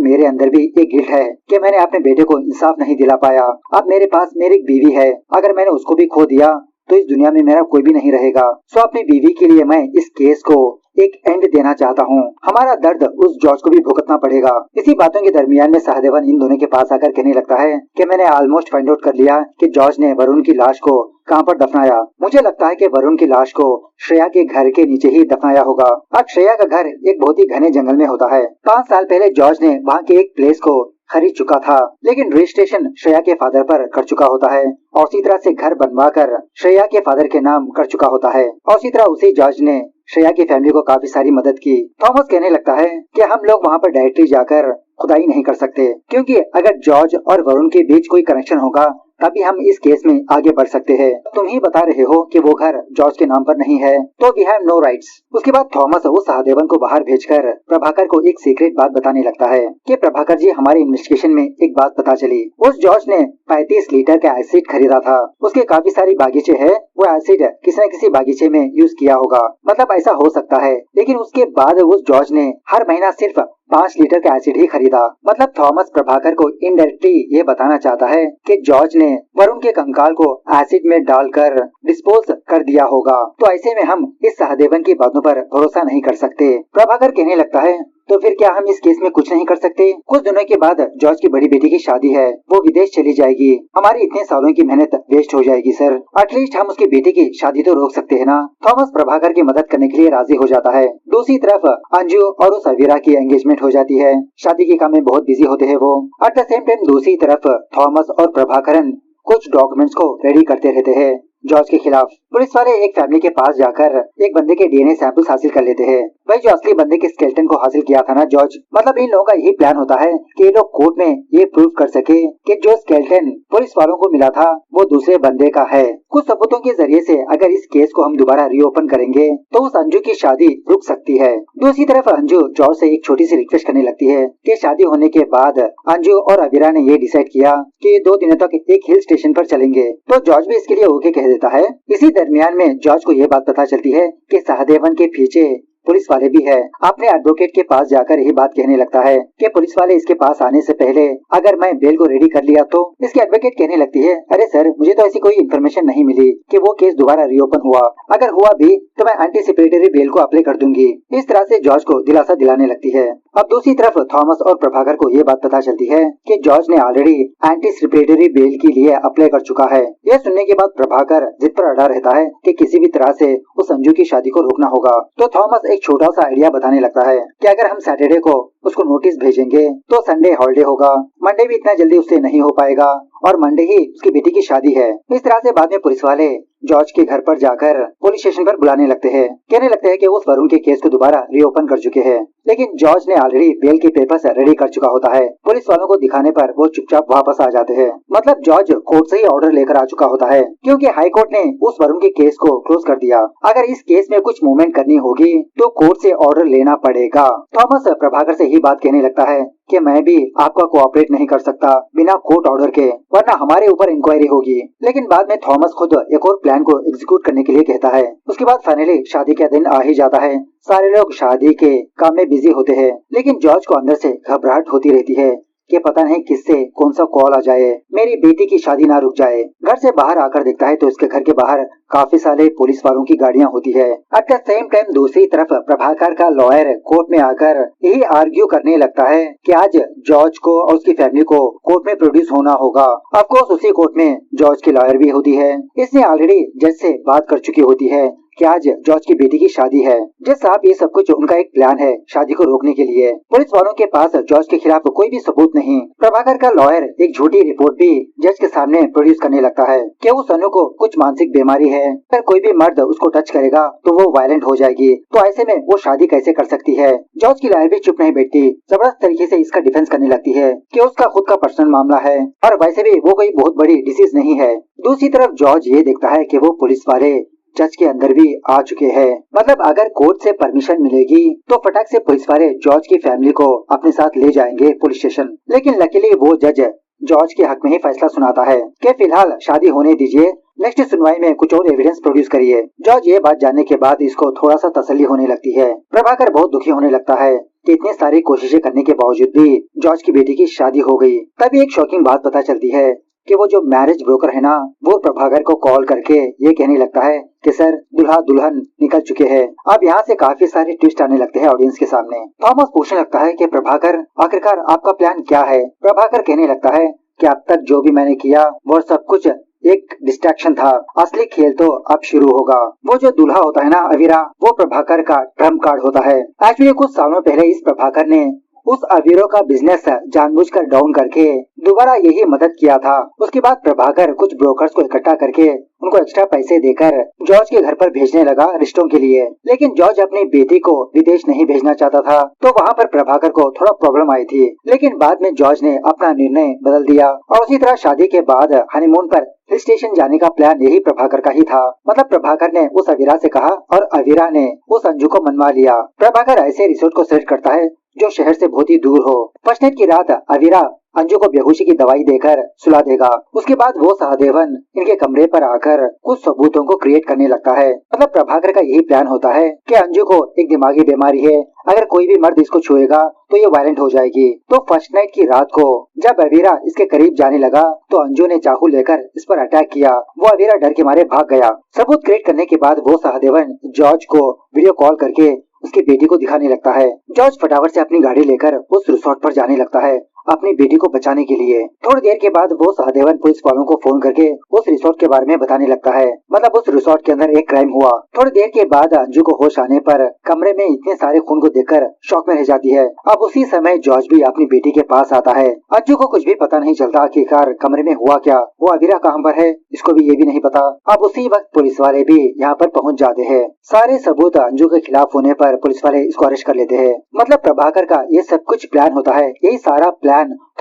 मेरे अंदर भी एक गिल्ट है कि मैंने अपने बेटे को इंसाफ नहीं दिला पाया। अब मेरे पास मेरी एक बीवी है, अगर मैंने उसको भी खो दिया तो इस दुनिया में मेरा कोई भी नहीं रहेगा। सो अपनी बीवी के लिए मैं इस केस को एक एंड देना चाहता हूँ। हमारा दर्द उस जॉर्ज को भी भुगतना पड़ेगा। इसी बातों के दरमियान में सहदेवन इन दोनों के पास आकर कहने लगता है कि मैंने ऑलमोस्ट फाइंड आउट कर लिया कि जॉर्ज ने वरुण की लाश को कहाँ पर दफनाया। मुझे लगता है कि वरुण की लाश को श्रेया के घर के नीचे ही दफनाया होगा। अब श्रेया का घर एक बहुत ही घने जंगल में होता है। 5 साल पहले जॉर्ज ने वहाँ के एक प्लेस को खरीद चुका था, लेकिन रजिस्ट्रेशन श्रेया के फादर पर कर चुका होता है और उसी तरह से घर बनवाकर श्रेया के फादर के नाम कर चुका होता है। और उसी तरह उसी जॉर्ज ने श्रेया की फैमिली को काफी सारी मदद की। थॉमस कहने लगता है कि हम लोग वहाँ पर डायरेक्टली जाकर खुदाई नहीं कर सकते, क्योंकि अगर जॉर्ज और वरुण के बीच कोई कनेक्शन होगा तभी हम इस केस में आगे बढ़ सकते हैं। तुम ही बता रहे हो कि वो घर जॉर्ज के नाम पर नहीं है, तो वी हैव नो राइट्स। उसके बाद थॉमस उस सहदेवन को बाहर भेजकर प्रभाकर को एक सीक्रेट बात बताने लगता है कि प्रभाकर जी, हमारे इन्वेस्टिगेशन में एक बात पता चली। उस जॉर्ज ने 35 लीटर का एसिड खरीदा था। उसके काफी सारी बागीचे है, वो एसिड किसी न किसी बागीचे में यूज किया होगा, मतलब ऐसा हो सकता है। लेकिन उसके बाद उस जॉर्ज ने हर महीना सिर्फ 5 लीटर का एसिड ही खरीदा। मतलब थॉमस प्रभाकर को इनडायरेक्टली ये बताना चाहता है कि जॉर्ज ने वरुण के कंकाल को एसिड में डालकर डिस्पोज कर दिया होगा। तो ऐसे में हम इस सहदेवन की बातों पर भरोसा नहीं कर सकते। प्रभाकर कहने लगता है तो फिर क्या हम इस केस में कुछ नहीं कर सकते? कुछ दिनों के बाद जॉर्ज की बड़ी बेटी की शादी है, वो विदेश चली जाएगी, हमारी इतने सालों की मेहनत वेस्ट हो जाएगी सर। एटलीस्ट हम उसकी बेटी की शादी तो रोक सकते हैं ना। थॉमस प्रभाकर की मदद करने के लिए राजी हो जाता है। दूसरी तरफ अंजू और उस अवीरा की एंगेजमेंट हो जाती है। शादी के काम में बहुत बिजी होते हैं वो। एट द सेम टाइम दूसरी तरफ थॉमस और प्रभाकरन कुछ डॉक्यूमेंट्स को रेडी करते रहते हैं जॉर्ज के खिलाफ। पुलिस वाले एक फैमिली के पास जाकर एक बंदे के डीएनए सैंपल्स हासिल कर लेते हैं, वही जो असली बंदे के स्केलेटन को हासिल किया था ना जॉर्ज। मतलब इन लोगों का यही प्लान होता है कि ये लोग कोर्ट में ये प्रूव कर सके कि जो स्केलेटन पुलिस वालों को मिला था वो दूसरे बंदे का है। कुछ सबूतों के जरिए से अगर इस केस को हम दोबारा रीओपन करेंगे तो उस अंजू की शादी रुक सकती है। दूसरी तरफ अंजू जॉर्ज से एक छोटी सी रिक्वेस्ट करने लगती है कि शादी होने के बाद अंजू और अवीरा ने ये डिसाइड किया कि 2 दिनों तक एक हिल स्टेशन पर चलेंगे। तो जॉर्ज भी इसके लिए ओके कह देता है। इसी दरमियान में जॉर्ज को यह बात पता चलती है कि सहदेवन के पीछे पुलिस वाले भी है। अपने एडवोकेट के पास जाकर यही बात कहने लगता है कि पुलिस वाले इसके पास आने से पहले अगर मैं बेल को रेडी कर लिया तो। इसके एडवोकेट कहने लगती है, अरे सर, मुझे तो ऐसी कोई इन्फॉर्मेशन नहीं मिली कि वो केस दोबारा रीओपन हुआ। अगर हुआ भी तो मैं एंटीसिपेटरी बेल को अप्लाई कर दूंगी। इस तरह से जॉर्ज को दिलासा दिलाने लगती है। अब दूसरी तरफ थॉमस और प्रभाकर को ये बात पता चलती है कि जॉर्ज ने ऑलरेडी एंटीसिपेटरी बेल के लिए अप्लाई कर चुका है। यह सुनने के बाद प्रभाकर जिद पर अड़ा रहता है कि किसी भी तरह से उस अंजू की शादी को रोकना होगा। तो थॉमस एक छोटा सा आइडिया बताने लगता है कि अगर हम सैटरडे को उसको नोटिस भेजेंगे तो संडे हॉलिडे होगा, मंडे भी इतना जल्दी उससे नहीं हो पाएगा और मंडे ही उसकी बेटी की शादी है। इस तरह से बाद में पुलिस वाले जॉर्ज के घर पर जाकर पुलिस स्टेशन पर बुलाने लगते हैं। कहने लगते हैं कि उस वरुण के केस को दोबारा रीओपन कर चुके हैं, लेकिन जॉर्ज ने ऑलरेडी बेल के पेपर्स रेडी कर चुका होता है। पुलिस वालों को दिखाने पर वो चुपचाप वापस आ जाते हैं। मतलब जॉर्ज कोर्ट से ही ऑर्डर लेकर आ चुका होता है, क्योंकि हाई कोर्ट ने उस वरुण के केस को क्लोज कर दिया। अगर इस केस में कुछ मूवमेंट करनी होगी तो कोर्ट से ऑर्डर लेना पड़ेगा। थॉमस प्रभाकर से ही बात कहने लगता है कि मैं भी आपका कोऑपरेट नहीं कर सकता बिना कोर्ट ऑर्डर के, वरना हमारे ऊपर इंक्वायरी होगी। लेकिन बाद में थॉमस खुद एक और प्लान को एग्जीक्यूट करने के लिए कहता है। उसके बाद फाइनली शादी का दिन आ ही जाता है। सारे लोग शादी के काम में बिजी होते हैं, लेकिन जॉर्ज को अंदर से घबराहट होती रहती है कि पता नहीं किससे कौन सा कॉल आ जाए, मेरी बेटी की शादी ना रुक जाए। घर से बाहर आकर देखता है तो उसके घर के बाहर काफी सारे पुलिस वालों की गाड़ियां होती है। एट द सेम टाइम दूसरी तरफ प्रभाकर का लॉयर कोर्ट में आकर यही आर्ग्यू करने लगता है कि आज जॉर्ज को और उसकी फैमिली को कोर्ट में प्रोड्यूस होना होगा। ऑफ कोर्स उसी कोर्ट में जॉर्ज की लॉयर भी होती है। इसने ऑलरेडी जज से बात कर चुकी होती है कि आज जॉर्ज की बेटी की शादी है। जज साहब, ये सब कुछ उनका एक प्लान है शादी को रोकने के लिए। पुलिस वालों के पास जॉर्ज के खिलाफ कोई भी सबूत नहीं। प्रभाकर का लॉयर एक झूठी रिपोर्ट भी जज के सामने प्रोड्यूस करने लगता है कि उस अनु को कुछ मानसिक बीमारी है, अगर कोई भी मर्द उसको टच करेगा तो वो वायलेंट हो जाएगी, तो ऐसे में वो शादी कैसे कर सकती है। जॉर्ज की लॉयर भी चुप नहीं बैठती, जबरदस्त तरीके से इसका डिफेंस करने लगती है कि उसका खुद का पर्सनल मामला है और वैसे भी वो कोई बहुत बड़ी डिसीज नहीं है। दूसरी तरफ जॉर्ज ये देखता है कि वो पुलिस वाले जज के अंदर भी आ चुके हैं। मतलब अगर कोर्ट से परमिशन मिलेगी तो फटाक से पुलिस वाले जॉर्ज की फैमिली को अपने साथ ले जाएंगे पुलिस स्टेशन। लेकिन लकीली वो जज जॉर्ज के हक में ही फैसला सुनाता है कि फिलहाल शादी होने दीजिए, नेक्स्ट सुनवाई में कुछ और एविडेंस प्रोड्यूस करिए। जॉर्ज ये बात जानने के बाद इसको थोड़ा सा तसल्ली होने लगती है। प्रभाकर बहुत दुखी होने लगता है कि इतनी सारी कोशिशें करने के बावजूद भी जॉर्ज की बेटी की शादी हो गई। तभी एक शॉकिंग बात पता चलती है कि वो जो मैरिज ब्रोकर है ना, वो प्रभाकर को कॉल करके ये कहने लगता है कि सर दुल्हा दुल्हन निकल चुके हैं। अब यहाँ से काफी सारे ट्विस्ट आने लगते हैं ऑडियंस के सामने। थॉमस पूछने लगता है कि प्रभाकर आखिरकार आपका प्लान क्या है। प्रभाकर कहने लगता है कि अब तक जो भी मैंने किया वो सब कुछ एक डिस्ट्रैक्शन था, असली खेल तो अब शुरू होगा। वो जो दूल्हा होता है ना अवीरा, वो प्रभाकर का ट्रम्प कार्ड होता है। एक्चुअली कुछ सालों पहले इस प्रभाकर ने उस अवीरों का बिजनेस जानबूझकर डाउन करके दोबारा यही मदद किया था। उसके बाद प्रभाकर कुछ ब्रोकर्स को इकट्ठा करके उनको एक्स्ट्रा पैसे देकर जॉर्ज के घर पर भेजने लगा रिश्तों के लिए। लेकिन जॉर्ज अपनी बेटी को विदेश नहीं भेजना चाहता था, तो वहाँ पर प्रभाकर को थोड़ा प्रॉब्लम आई थी। लेकिन बाद में जॉर्ज ने अपना निर्णय बदल दिया और उसी तरह शादी के बाद हनीमून पर हिल स्टेशन जाने का प्लान यही प्रभाकर का ही था। मतलब प्रभाकर ने उस अवीरा से कहा और अवीरा ने उस अंजू को मनवा लिया। प्रभाकर ऐसे रिसोर्ट को सेलेक्ट करता है जो शहर से बहुत ही दूर हो। फर्स्ट नाइट की रात अवीरा अंजू को बेहोशी की दवाई देकर सुला देगा। उसके बाद वो सहदेवन इनके कमरे पर आकर कुछ सबूतों को क्रिएट करने लगता है। मतलब प्रभाकर का यही प्लान होता है कि अंजू को एक दिमागी बीमारी है, अगर कोई भी मर्द इसको छुएगा तो ये वायलेंट हो जाएगी। तो फर्स्ट नाइट की रात को जब अवीरा इसके करीब जाने लगा तो अंजू ने चाकू लेकर इस पर अटैक किया। वो अवीरा डर के मारे भाग गया। सबूत क्रिएट करने के बाद वो सहदेवन जॉर्ज को वीडियो कॉल करके उसकी बेटी को दिखाने लगता है। जॉर्ज फटाफट से अपनी गाड़ी लेकर उस रिसोर्ट पर जाने लगता है अपनी बेटी को बचाने के लिए। थोड़ी देर के बाद वो सहदेवन पुलिस वालों को फोन करके उस रिसोर्ट के बारे में बताने लगता है। मतलब उस रिसोर्ट के अंदर एक क्राइम हुआ। थोड़ी देर के बाद अंजू को होश आने पर कमरे में इतने सारे खून को देखकर शॉक में रह जाती है। अब उसी समय जॉर्ज भी अपनी बेटी के पास आता है। अंजू को कुछ भी पता नहीं चलता आखिरकार कमरे में हुआ क्या, वो अवीरा कहाँ पर है इसको भी ये भी नहीं पता। अब उसी वक्त पुलिस वाले भी यहाँ पर पहुँच जाते हैं। सारे सबूत अंजू के खिलाफ होने पर पुलिस वाले इसको अरेस्ट कर लेते हैं। मतलब प्रभाकर का ये सब कुछ प्लान होता है। यही सारा प्लान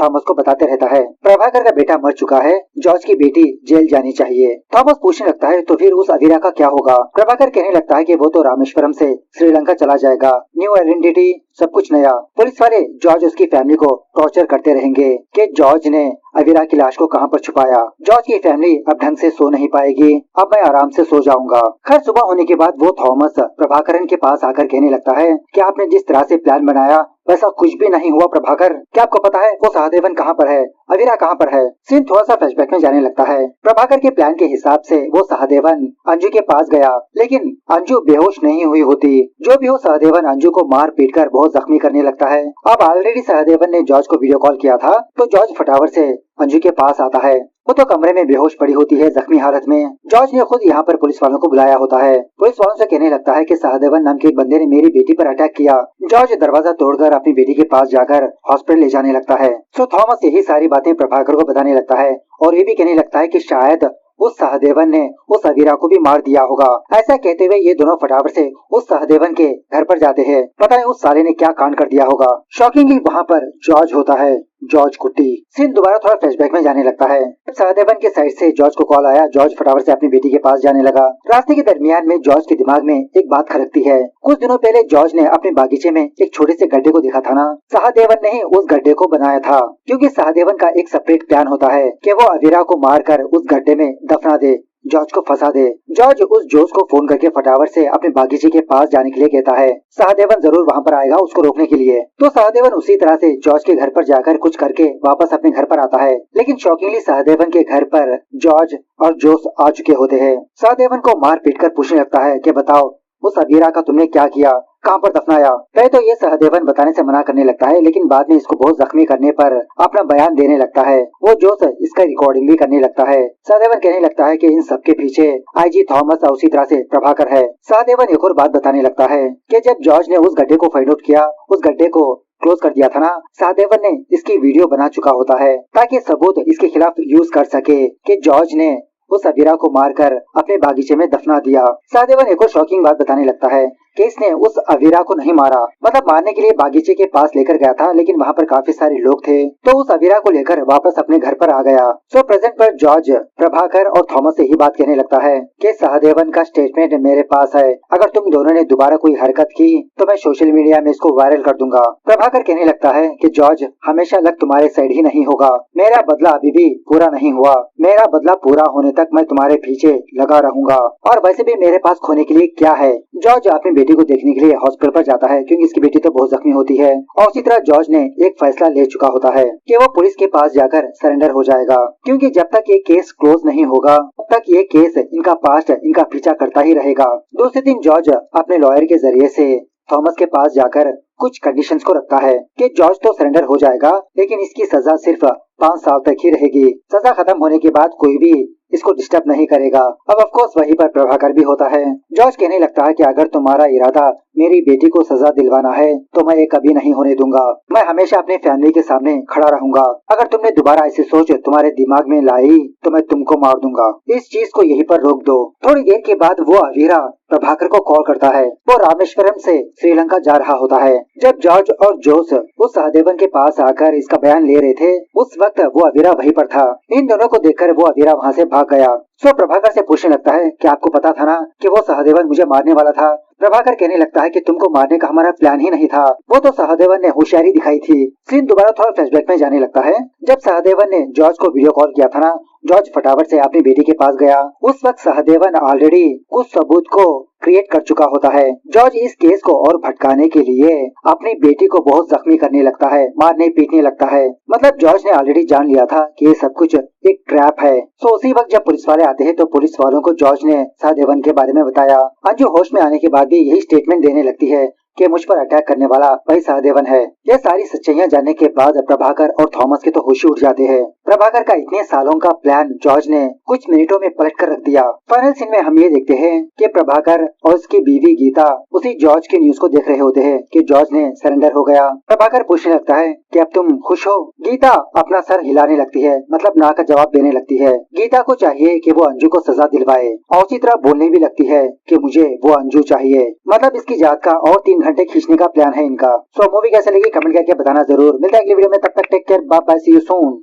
थॉमस को बताते रहता है। प्रभाकर का बेटा मर चुका है, जॉर्ज की बेटी जेल जानी चाहिए। थॉमस पूछने लगता है तो फिर उस अवीरा का क्या होगा। प्रभाकर कहने लगता है कि वो तो रामेश्वरम से श्रीलंका चला जाएगा, न्यू आइडेंटिटी, सब कुछ नया। पुलिस वाले जॉर्ज उसकी फैमिली को टॉर्चर करते रहेंगे कि जॉर्ज ने अवीरा की लाश को कहाँ पर छुपाया। जॉर्ज की फैमिली अब ढंग से सो नहीं पाएगी, अब मैं आराम से सो जाऊंगा। खैर सुबह होने के बाद वो थॉमस प्रभाकरन के पास आकर कहने लगता है कि आपने जिस तरह से प्लान बनाया वैसा कुछ भी नहीं हुआ प्रभाकर। क्या आपको पता है वो सहदेवन कहाँ पर है, अवीरा कहाँ पर है। सीन थोड़ा सा फ्लैशबैक में जाने लगता है। प्रभाकर के प्लान के हिसाब से वो सहदेवन अंजू के पास गया, लेकिन अंजू बेहोश नहीं हुई होती। जो भी हो सहदेवन अंजू को मार पीट कर बहुत जख्मी करने लगता है। अब ऑलरेडी सहदेवन ने जॉर्ज को वीडियो कॉल किया था, तो जॉर्ज फटाफट से अंजू के पास आता है। वो तो कमरे में बेहोश पड़ी होती है जख्मी हालत में। जॉर्ज ने खुद यहाँ पर पुलिस वालों को बुलाया होता है। पुलिस वालों से कहने लगता है कि सहदेवन नाम के एक बंदे ने मेरी बेटी पर अटैक किया। जॉर्ज दरवाजा तोड़कर अपनी बेटी के पास जाकर हॉस्पिटल ले जाने लगता है। सो थॉमस यही सारी बातें प्रभाकर को बताने लगता है और ये भी कहने लगता है कि शायद उस सहदेवन ने उस अवीरा को भी मार दिया होगा। ऐसा कहते हुए ये दोनों फटाफट से उस सहदेवन के घर पर जाते हैं। पता नहीं उस साले ने क्या कांड कर दिया होगा। शॉकिंगली वहाँ पर जॉर्ज होता है, जॉर्ज कुट्टी। सीन दोबारा थोड़ा फ्लैशबैक में जाने लगता है। सहदेवन के साइड से जॉर्ज को कॉल आया। जॉर्ज फटाफट से अपनी बेटी के पास जाने लगा। रास्ते के दरमियान में जॉर्ज के दिमाग में एक बात खटकती है। कुछ दिनों पहले जॉर्ज ने अपने बागीचे में एक छोटे से गड्ढे को देखा था ना, सहदेवन ने ही उस गड्ढे को बनाया था, क्योंकि सहदेवन का एक सेपरेट प्लान होता है कि वो अवीरा को मारकर उस गड्ढे में दफना दे, जॉर्ज को फंसा दे। जॉर्ज उस जोश को फोन करके फटाफट से अपने बागीचे के पास जाने के लिए कहता है। सहदेवन जरूर वहाँ पर आएगा उसको रोकने के लिए। तो सहदेवन उसी तरह से जॉर्ज के घर पर जाकर कुछ करके वापस अपने घर पर आता है। लेकिन शॉकिंगली सहदेवन के घर पर जॉर्ज और जोश आ चुके होते हैं। सहदेवन को मार पीट कर पूछने लगता है कि बताओ उस अवीरा का तुमने क्या किया, कहाँ पर दफनाया। पहले तो ये सहदेवन बताने से मना करने लगता है, लेकिन बाद में इसको बहुत जख्मी करने पर अपना बयान देने लगता है। वो जोश इसका रिकॉर्डिंग भी करने लगता है। सहदेवन कहने लगता है कि इन सब के पीछे आईजी थॉमस और उसी तरह से प्रभाकर है। सहदेवन एक और बात बताने लगता है कि जब जॉर्ज ने उस गड्ढे को फाइंड आउट किया, उस गड्ढे को क्लोज कर दिया था ना, सहदेवन ने इसकी वीडियो बना चुका होता है ताकि सबूत इसके खिलाफ यूज कर सके कि जॉर्ज ने उस अबीरा को मारकर अपने बागीचे में दफना दिया। सहदेवन एक और शॉकिंग बात बताने लगता है कि इसने उस अबीरा को नहीं मारा, मतलब मारने के लिए बागीचे के पास लेकर गया था, लेकिन वहाँ पर काफी सारे लोग थे तो उस अबीरा को लेकर वापस अपने घर पर आ गया। सो प्रेजेंट पर जॉर्ज प्रभाकर और थॉमस से ही बात कहने लगता है कि सहदेवन का स्टेटमेंट मेरे पास है, अगर तुम दोनों ने दोबारा कोई हरकत की तो मैं सोशल मीडिया में इसको वायरल कर दूंगा। प्रभाकर कहने लगता है कि जॉर्ज हमेशा लक तुम्हारे साइड ही नहीं होगा, मेरा बदला अभी भी पूरा नहीं हुआ, मेरा बदला पूरा होने तक मैं तुम्हारे पीछे लगा रहूंगा। और वैसे भी मेरे पास खोने के लिए क्या है। जॉर्ज अपनी बेटी को देखने के लिए हॉस्पिटल पर जाता है क्योंकि इसकी बेटी तो बहुत जख्मी होती है। और उसी तरह जॉर्ज ने एक फैसला ले चुका होता है कि वो पुलिस के पास जाकर सरेंडर हो जाएगा, क्योंकि जब तक ये केस क्लोज नहीं होगा तब तक ये केस इनका पास्ट इनका पीछा करता ही रहेगा। दूसरे दिन जॉर्ज अपने लॉयर के जरिए से थॉमस के पास जाकर कुछ कंडीशंस को रखता है कि जॉर्ज तो सरेंडर हो जाएगा, लेकिन इसकी सजा सिर्फ 5 साल तक ही रहेगी। सजा खत्म होने के बाद कोई भी इसको डिस्टर्ब नहीं करेगा। अब ऑफ कोर्स वहीं पर प्रभाकर भी होता है। जॉर्ज कहने लगता है कि अगर तुम्हारा इरादा मेरी बेटी को सजा दिलवाना है तो मैं ये कभी नहीं होने दूंगा, मैं हमेशा अपने फैमिली के सामने खड़ा रहूंगा। अगर तुमने दोबारा ऐसी सोच तुम्हारे दिमाग में लाई तो मैं तुमको मार दूंगा, इस चीज को यहीं पर रोक दो। थोड़ी देर के बाद वो अवीरा प्रभाकर को कॉल करता है। वो रामेश्वरम से श्रीलंका जा रहा होता है। जब जॉर्ज और जोस उस सहदेवन के पास आकर इसका बयान ले रहे थे, उस वक्त वो अवीरा वहीं पर था। इन दोनों को देखकर वो अवीरा वहाँ से भाग गया। सो प्रभाकर से पूछने लगता है कि आपको पता था ना कि वो सहदेवन मुझे मारने वाला था। प्रभाकर कहने लगता है कि तुमको मारने का हमारा प्लान ही नहीं था, वो तो सहदेवन ने होशियारी दिखाई थी। सीन दोबारा थोड़ा फ्लैशबैक में जाने लगता है। जब सहदेवन ने जॉर्ज को वीडियो कॉल किया था ना, जॉर्ज फटाफट से अपनी बेटी के पास गया। उस वक्त सहदेवन ऑलरेडी कुछ सबूत को क्रिएट कर चुका होता है। जॉर्ज इस केस को और भटकाने के लिए अपनी बेटी को बहुत जख्मी करने लगता है, मारने पीटने लगता है। मतलब जॉर्ज ने ऑलरेडी जान लिया था कि ये सब कुछ एक ट्रैप है। सो उसी वक्त जब पुलिस वाले आते हैं तो पुलिस वालों को जॉर्ज ने सहदेवन के बारे में बताया। अंजू होश में आने के बाद भी यही स्टेटमेंट देने लगती है कि मुझ पर अटैक करने वाला वही सहदेवन है। ये सारी सच्चाइयां जानने के बाद प्रभाकर और थॉमस के तो होश उड़ जाते हैं। प्रभाकर का इतने सालों का प्लान जॉर्ज ने कुछ मिनटों में पलट कर रख दिया। फाइनल सीन में हम ये देखते हैं कि प्रभाकर और उसकी बीवी गीता उसी जॉर्ज के न्यूज को देख रहे होते हैं कि जॉर्ज ने सरेंडर हो गया। प्रभाकर पूछने लगता है कि अब तुम खुश हो। गीता अपना सर हिलाने लगती है, मतलब ना का जवाब देने लगती है। गीता को चाहिए कि वो अंजू को सजा दिलवाए और उसी तरह बोलने भी लगती है कि मुझे वो अंजू चाहिए। मतलब इसकी जात का और 3 घंटे खींचने का प्लान है इनका। सो मूवी कैसे लगी कमेंट करके बताना जरूर। मिलता है अगली वीडियो में, तब तक take care, bye bye, see you soon.